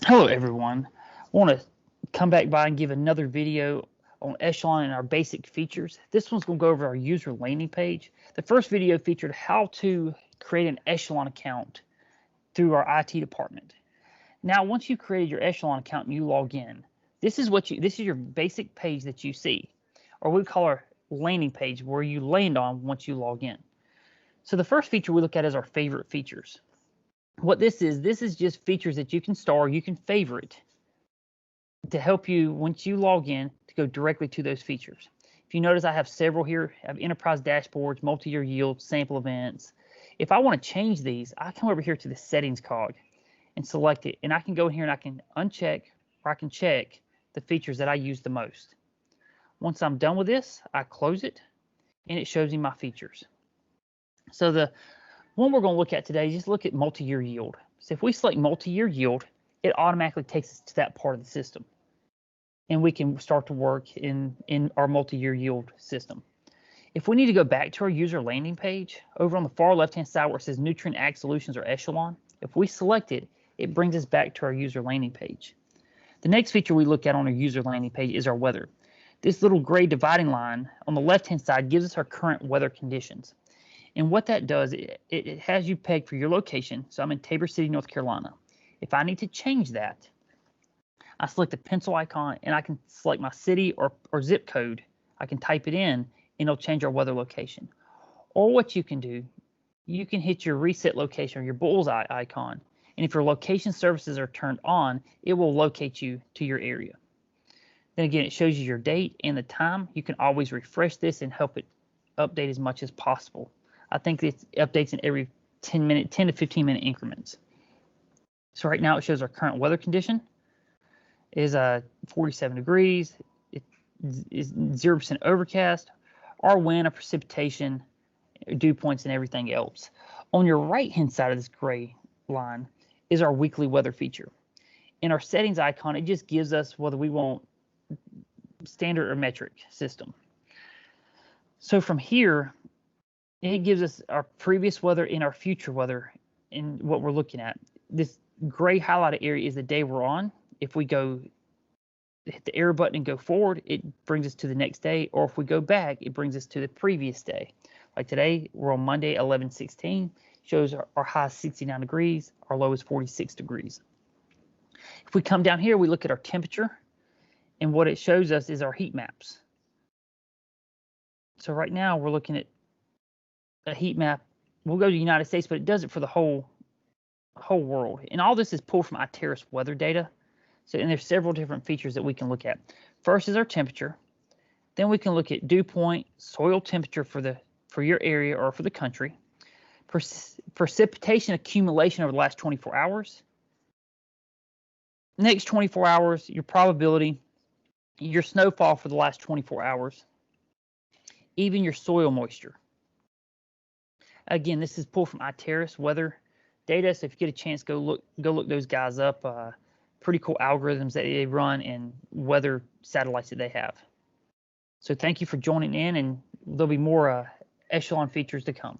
Hello everyone. I want to come back by and give another video on Echelon and our basic features. This one's going to go over our user landing page. The first video featured how to create an Echelon account through our IT department. Now, once you've created your Echelon account and you log in, this is your basic page that you see, or we call our landing page, where you land on once you log in. So the first feature we look at is our favorite features. What this is just features that you can store, you can favorite to help you once you log in to go directly to those features. If you notice, I have several here. I have enterprise dashboards, multi-year yield, sample events. If I want to change these, I come over here to the settings cog and select it, and I can go in here and I can uncheck, or I can check the features that I use the most. Once I'm done with this, I close it and it shows me my features. So the one we're going to look at today, just look at multi-year yield. So if we select multi-year yield, it automatically takes us to that part of the system, and we can start to work in our multi-year yield system. If we need to go back to our user landing page, over on the far left-hand side where it says Nutrien Ag Solutions or Echelon, if we select it, it brings us back to our user landing page. The next feature we look at on our user landing page is our weather. This little gray dividing line on the left-hand side gives us our current weather conditions. And what that does, it has you pegged for your location. So I'm in Tabor City, North Carolina. If I need to change that, I select the pencil icon and I can select my city or zip code. I can type it in and it'll change our weather location. Or what you can do, you can hit your reset location or your bullseye icon. And if your location services are turned on, it will locate you to your area. Then again, it shows you your date and the time. You can always refresh this and help it update as much as possible. I think it updates in every 10 to 15 minute increments. So right now it shows our current weather condition is 47 degrees. It is 0% overcast. Our wind, our precipitation, dew points, and everything else. On your right-hand side of this gray line is our weekly weather feature. In our settings icon, it just gives us whether we want standard or metric system. So from here, it gives us our previous weather and our future weather in what we're looking at. This gray highlighted area is the day we're on. If we go hit the arrow button and go forward, it brings us to the next day. Or if we go back, it brings us to the previous day. Like today, we're on Monday, 11/16. Shows our high is 69 degrees, our low is 46 degrees. If we come down here, we look at our temperature, and what it shows us is our heat maps. So right now, we're looking at a heat map. We'll go to the United States, but it does it for the whole world. And all this is pulled from Iteris weather data. So, and there's several different features that we can look at. First is our temperature. Then we can look at dew point, soil temperature for your area or for the country, precipitation accumulation over the last 24 hours, next 24 hours, your probability, your snowfall for the last 24 hours, even your soil moisture. Again, this is pulled from Iteris weather data, so if you get a chance, go look those guys up. Pretty cool algorithms that they run and weather satellites that they have. So thank you for joining in, and there'll be more Echelon features to come.